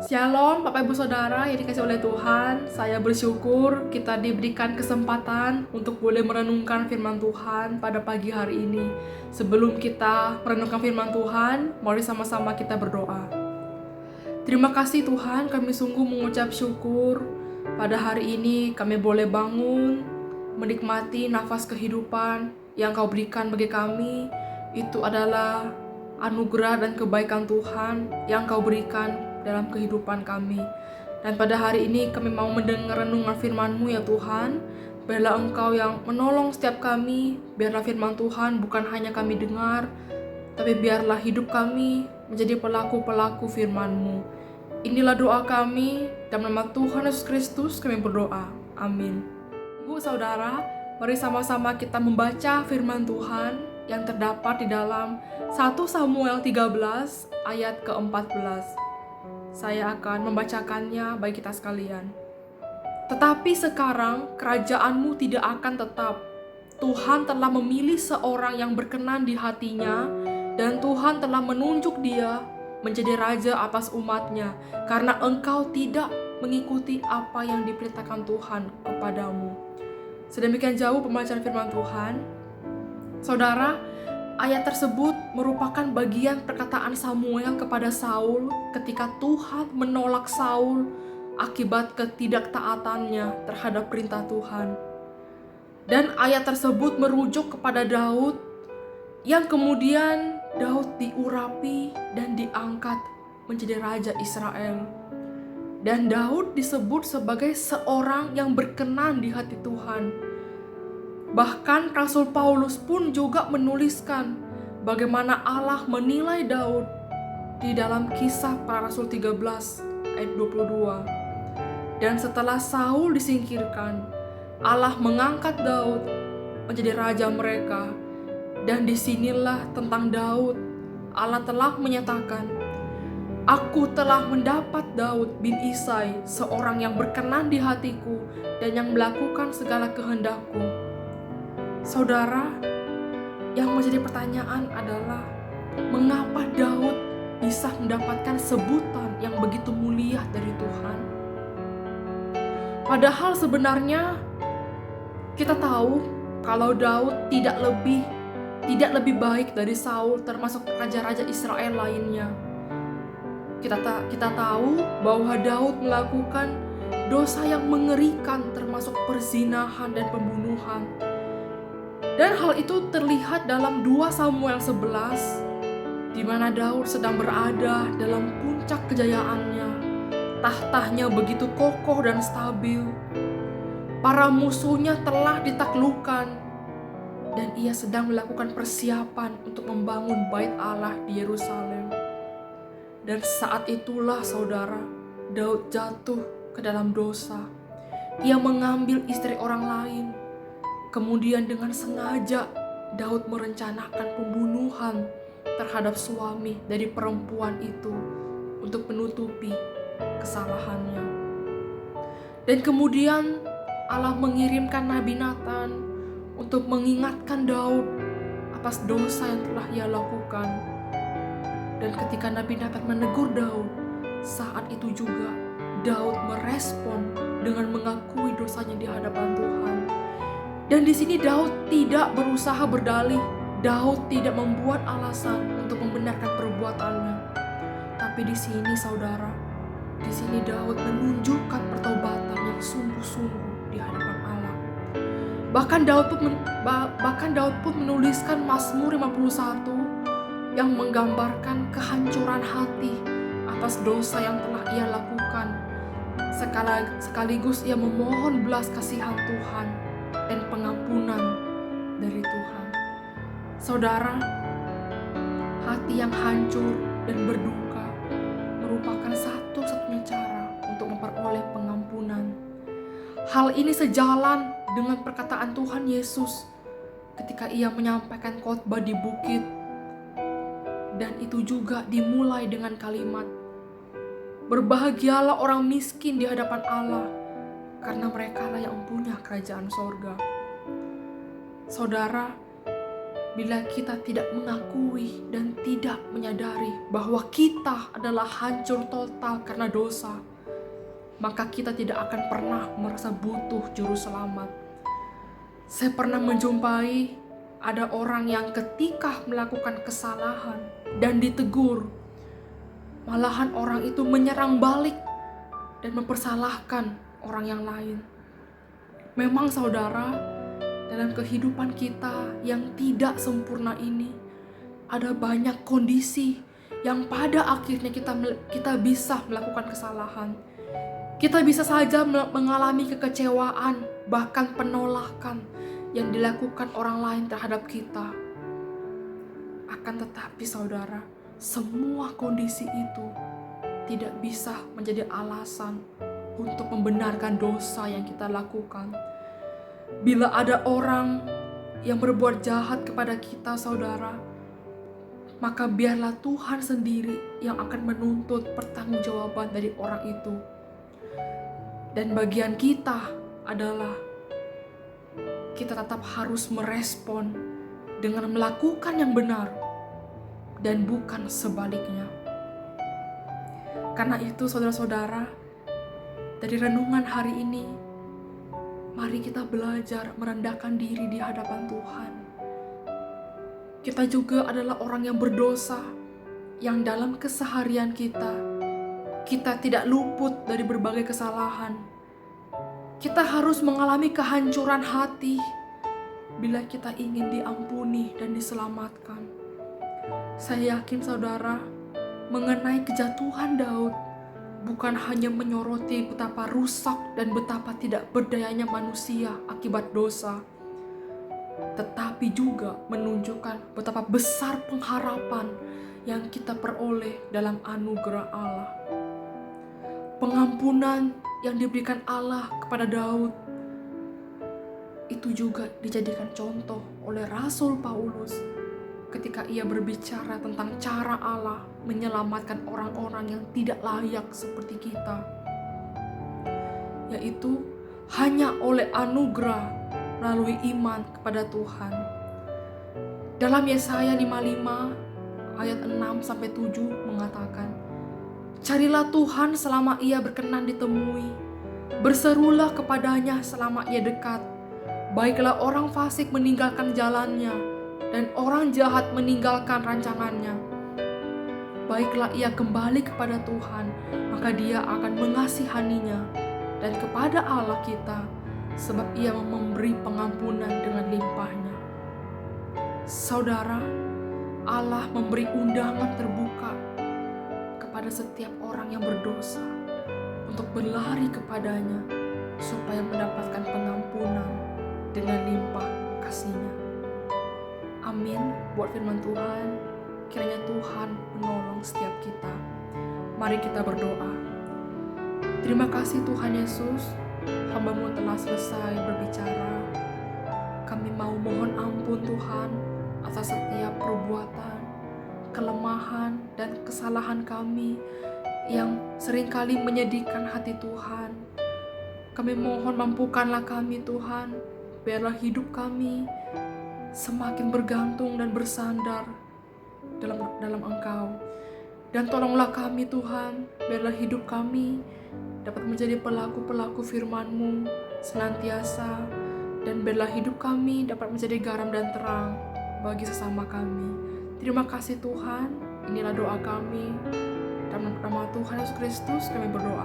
Shalom Bapak Ibu Saudara yang dikasih oleh Tuhan. Saya bersyukur kita diberikan kesempatan untuk boleh merenungkan firman Tuhan pada pagi hari ini. Sebelum kita merenungkan firman Tuhan, mari sama-sama kita berdoa. Terima kasih Tuhan, kami sungguh mengucap syukur pada hari ini kami boleh bangun, menikmati nafas kehidupan yang Kau berikan bagi kami. Itu adalah anugerah dan kebaikan Tuhan yang Kau berikan dalam kehidupan kami. Dan pada hari ini kami mau mendengar renungan firman-Mu ya Tuhan. Biarlah Engkau yang menolong setiap kami. Biarlah firman Tuhan bukan hanya kami dengar, tapi biarlah hidup kami menjadi pelaku-pelaku firman-Mu. Inilah doa kami, dalam nama Tuhan Yesus Kristus kami berdoa. Amin. Ibu saudara, mari sama-sama kita membaca firman Tuhan yang terdapat di dalam 1 Samuel 13 ayat ke-14. Saya akan membacakannya bagi kita sekalian. Tetapi sekarang kerajaan-Mu tidak akan tetap. Tuhan telah memilih seorang yang berkenan di hatinya, dan Tuhan telah menunjuk dia menjadi raja atas umat-Nya, karena engkau tidak mengikuti apa yang diperintahkan Tuhan kepadamu. Sedemikian jauh pembacaan firman Tuhan. Saudara, ayat tersebut merupakan bagian perkataan Samuel kepada Saul ketika Tuhan menolak Saul akibat ketidaktaatannya terhadap perintah Tuhan. Dan ayat tersebut merujuk kepada Daud yang kemudian Daud diurapi dan diangkat menjadi raja Israel. Dan Daud disebut sebagai seorang yang berkenan di hati Tuhan. Bahkan Rasul Paulus pun juga menuliskan bagaimana Allah menilai Daud di dalam Kisah Para Rasul 13 ayat 22. Dan setelah Saul disingkirkan, Allah mengangkat Daud menjadi raja mereka. Dan disinilah tentang Daud, Allah telah menyatakan, Aku telah mendapat Daud bin Isai, seorang yang berkenan di hatiku dan yang melakukan segala kehendakku. Saudara, yang menjadi pertanyaan adalah mengapa Daud bisa mendapatkan sebutan yang begitu mulia dari Tuhan? Padahal sebenarnya kita tahu kalau Daud tidak lebih baik dari Saul, termasuk raja-raja Israel lainnya. Kita tahu bahwa Daud melakukan dosa yang mengerikan, termasuk perzinahan dan pembunuhan. Dan hal itu terlihat dalam 2 Samuel 11, di mana Daud sedang berada dalam puncak kejayaannya. Tahtanya begitu kokoh dan stabil. Para musuhnya telah ditaklukkan, dan ia sedang melakukan persiapan untuk membangun bait Allah di Yerusalem. Dan saat itulah saudara, Daud jatuh ke dalam dosa. Ia mengambil istri orang lain. Kemudian dengan sengaja Daud merencanakan pembunuhan terhadap suami dari perempuan itu untuk menutupi kesalahannya. Dan kemudian Allah mengirimkan Nabi Nathan untuk mengingatkan Daud atas dosa yang telah ia lakukan. Dan ketika Nabi Nathan menegur Daud, saat itu juga Daud merespon dengan mengakui dosanya di hadapan Tuhan. Dan di sini Daud tidak berusaha berdalih, Daud tidak membuat alasan untuk membenarkan perbuatannya. Tapi di sini saudara, di sini Daud menunjukkan pertobatan yang sungguh-sungguh di hadapan Allah. Bahkan Daud pun menuliskan Mazmur 51 yang menggambarkan kehancuran hati atas dosa yang telah ia lakukan. Sekaligus ia memohon belas kasihan Tuhan dan pengampunan dari Tuhan. Saudara, hati yang hancur dan berduka merupakan satu-satunya cara untuk memperoleh pengampunan. Hal ini sejalan dengan perkataan Tuhan Yesus ketika ia menyampaikan khotbah di bukit. Dan itu juga dimulai dengan kalimat, berbahagialah orang miskin di hadapan Allah, karena mereka lah yang punya kerajaan sorga. Saudara, bila kita tidak mengakui dan tidak menyadari bahwa kita adalah hancur total karena dosa, maka kita tidak akan pernah merasa butuh juru selamat. Saya pernah menjumpai ada orang yang ketika melakukan kesalahan dan ditegur, malahan orang itu menyerang balik dan mempersalahkan orang yang lain. Memang saudara, dalam kehidupan kita yang tidak sempurna ini, ada banyak kondisi yang pada akhirnya kita bisa melakukan kesalahan. Kita bisa saja mengalami kekecewaan, bahkan penolakan yang dilakukan orang lain terhadap kita. Akan tetapi saudara, semua kondisi itu tidak bisa menjadi alasan untuk membenarkan dosa yang kita lakukan. Bila ada orang yang berbuat jahat kepada kita saudara, maka biarlah Tuhan sendiri yang akan menuntut pertanggungjawaban dari orang itu. Dan bagian kita adalah kita tetap harus merespon dengan melakukan yang benar dan bukan sebaliknya. Karena itu saudara-saudara, dari renungan hari ini, mari kita belajar merendahkan diri di hadapan Tuhan. Kita juga adalah orang yang berdosa, yang dalam keseharian kita tidak luput dari berbagai kesalahan. Kita harus mengalami kehancuran hati bila kita ingin diampuni dan diselamatkan. Saya yakin saudara, mengenai kejatuhan Daud, bukan hanya menyoroti betapa rusak dan betapa tidak berdayanya manusia akibat dosa, tetapi juga menunjukkan betapa besar pengharapan yang kita peroleh dalam anugerah Allah. Pengampunan yang diberikan Allah kepada Daud itu juga dijadikan contoh oleh Rasul Paulus ketika ia berbicara tentang cara Allah menyelamatkan orang-orang yang tidak layak seperti kita, yaitu hanya oleh anugerah melalui iman kepada Tuhan. Dalam Yesaya 55 ayat 6-7 mengatakan, "Carilah Tuhan selama ia berkenan ditemui, berserulah kepadanya selama ia dekat. Baiklah orang fasik meninggalkan jalannya, dan orang jahat meninggalkan rancangannya. Baiklah ia kembali kepada Tuhan, maka dia akan mengasihaninya, dan kepada Allah kita, sebab ia memberi pengampunan dengan limpahnya." Saudara, Allah memberi undangan terbuka kepada setiap orang yang berdosa untuk berlari kepadanya supaya mendapatkan pengampunan dengan limpah kasih-Nya. Amin buat firman Tuhan. Kiranya Tuhan menolong setiap kita. Mari kita berdoa. Terima kasih Tuhan Yesus, hamba-Mu telah selesai berbicara. Kami mau mohon ampun Tuhan atas setiap perbuatan, kelemahan, dan kesalahan kami yang seringkali menyedihkan hati Tuhan. Kami mohon mampukanlah kami Tuhan, biarlah hidup kami semakin bergantung dan bersandar dalam Engkau. Dan tolonglah kami Tuhan, biarlah hidup kami dapat menjadi pelaku-pelaku firman-Mu senantiasa, dan biarlah hidup kami dapat menjadi garam dan terang bagi sesama kami. Terima kasih Tuhan, inilah doa kami. Dalam nama Tuhan Yesus Kristus kami berdoa.